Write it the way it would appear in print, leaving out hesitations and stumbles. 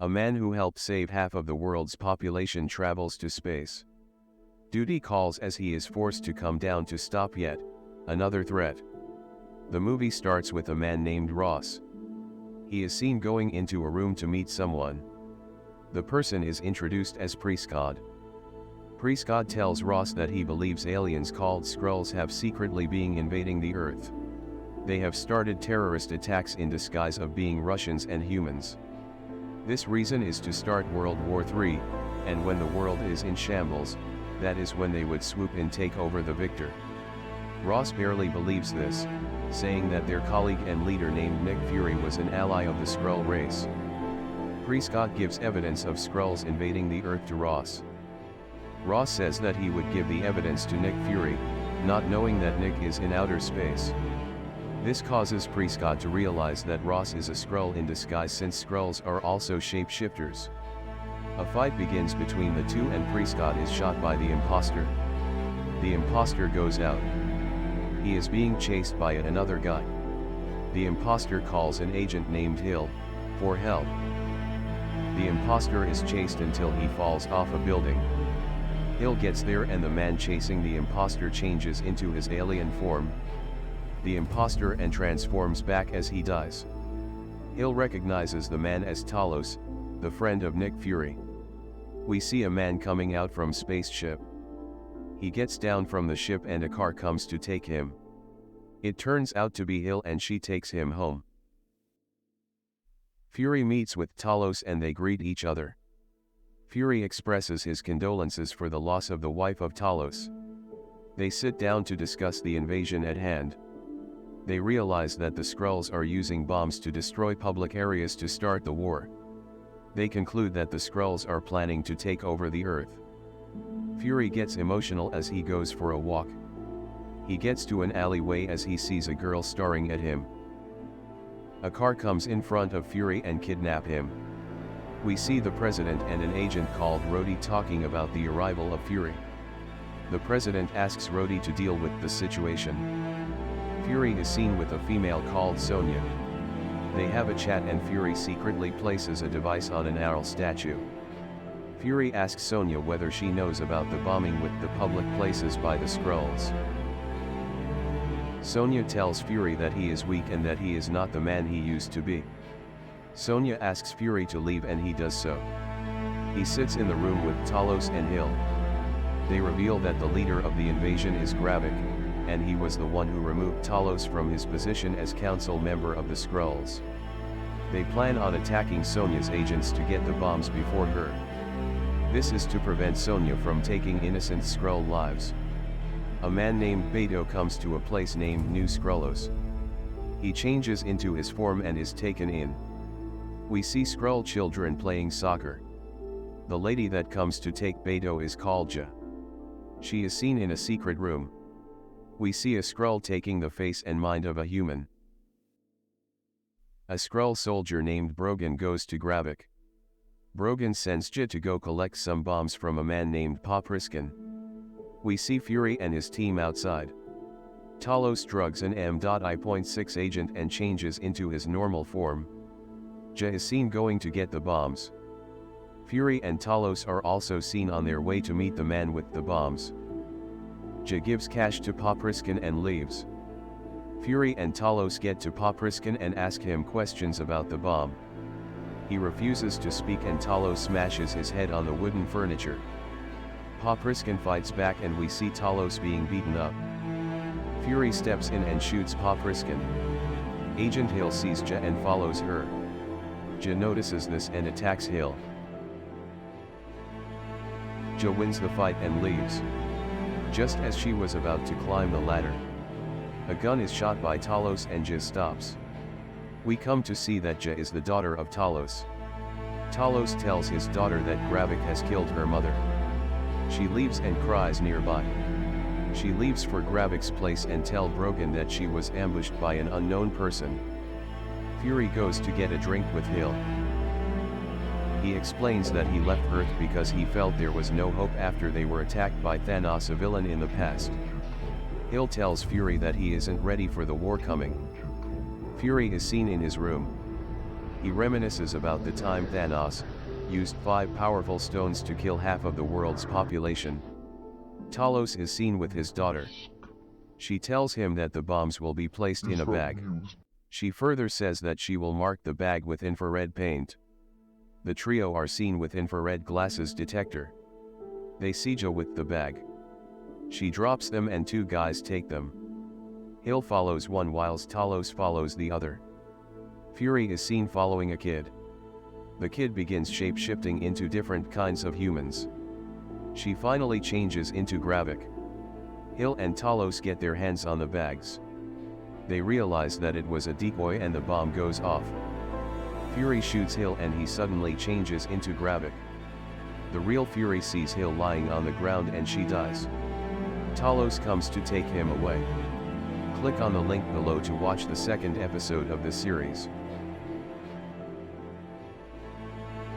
A man who helped save half of the world's population travels to space. Duty calls as he is forced to come down to stop yet another threat. The movie starts with a man named Ross. He is seen going into a room to meet someone. The person is introduced as Prescott. Prescott tells Ross that he believes aliens called Skrulls have secretly been invading the Earth. They have started terrorist attacks in disguise of being Russians and humans. This reason is to start World War III, and when the world is in shambles, that is when they would swoop and take over the victor. Ross barely believes this, saying that their colleague and leader named Nick Fury was an ally of the Skrull race. Prescott gives evidence of Skrulls invading the Earth to Ross. Ross says that he would give the evidence to Nick Fury, not knowing that Nick is in outer space. This causes Prescott to realize that Ross is a Skrull in disguise, since Skrulls are also shapeshifters. A fight begins between the two and Prescott is shot by the imposter. The imposter goes out. He is being chased by another guy. The imposter calls an agent named Hill for help. The imposter is chased until he falls off a building. Hill gets there and the man chasing the imposter changes into his alien form. The imposter and transforms back as he dies. Hill recognizes the man as Talos, the friend of Nick Fury. We see a man coming out from spaceship. He gets down from the ship and a car comes to take him. It turns out to be Hill and she takes him home. Fury meets with Talos and they greet each other. Fury expresses his condolences for the loss of the wife of Talos. They sit down to discuss the invasion at hand. They realize that the Skrulls are using bombs to destroy public areas to start the war. They conclude that the Skrulls are planning to take over the Earth. Fury gets emotional as he goes for a walk. He gets to an alleyway as he sees a girl staring at him. A car comes in front of Fury and kidnaps him. We see the president and an agent called Rhodey talking about the arrival of Fury. The president asks Rhodey to deal with the situation. Fury is seen with a female called Sonya. They have a chat and Fury secretly places a device on an owl statue. Fury asks Sonya whether she knows about the bombing with the public places by the Skrulls. Sonya tells Fury that he is weak and that he is not the man he used to be. Sonya asks Fury to leave and he does so. He sits in the room with Talos and Hill. They reveal that the leader of the invasion is Gravik, and he was the one who removed Talos from his position as council member of the Skrulls. They plan on attacking Sonya's agents to get the bombs before her. This is to prevent Sonya from taking innocent Skrull lives. A man named Beto comes to a place named New Skrullos. He changes into his form and is taken in. We see Skrull children playing soccer. The lady that comes to take Beto is called Ja. She is seen in a secret room. We see a Skrull taking the face and mind of a human. A Skrull soldier named Brogan goes to Gravik. Brogan sends Ja to go collect some bombs from a man named Popriskin. We see Fury and his team outside. Talos drugs an M.I.6 agent and changes into his normal form. Ja is seen going to get the bombs. Fury and Talos are also seen on their way to meet the man with the bombs. Ja gives cash to Popriskin and leaves. Fury and Talos get to Popriskin and ask him questions about the bomb. He refuses to speak and Talos smashes his head on the wooden furniture. Popriskin fights back and we see Talos being beaten up. Fury steps in and shoots Popriskin. Agent Hill sees Ja and follows her. Ja notices this and attacks Hill. Ja wins the fight and leaves. Just as she was about to climb the ladder, a gun is shot by Talos and Ja stops. We come to see that Ja is the daughter of Talos. Talos tells his daughter that Gravik has killed her mother. She leaves and cries nearby. She leaves for Gravik's place and tells Brogan that she was ambushed by an unknown person. Fury goes to get a drink with Hill. He explains that he left Earth because he felt there was no hope after they were attacked by Thanos, a villain in the past. Hill tells Fury that he isn't ready for the war coming. Fury is seen in his room. He reminisces about the time Thanos used 5 powerful stones to kill half of the world's population. Talos is seen with his daughter. She tells him that the bombs will be placed in a bag. She further says that she will mark the bag with infrared paint. The trio are seen with infrared glasses detector. They siege with the bag. She drops them and 2 guys take them. Hill follows one whilst Talos follows the other. Fury is seen following a kid. The kid begins shape-shifting into different kinds of humans. She finally changes into Gravik. Hill and Talos get their hands on the bags. They realize that it was a decoy and the bomb goes off. Fury shoots Hill and he suddenly changes into Gravik. The real Fury sees Hill lying on the ground and she dies. Talos comes to take him away. Click on the link below to watch the second episode of this series.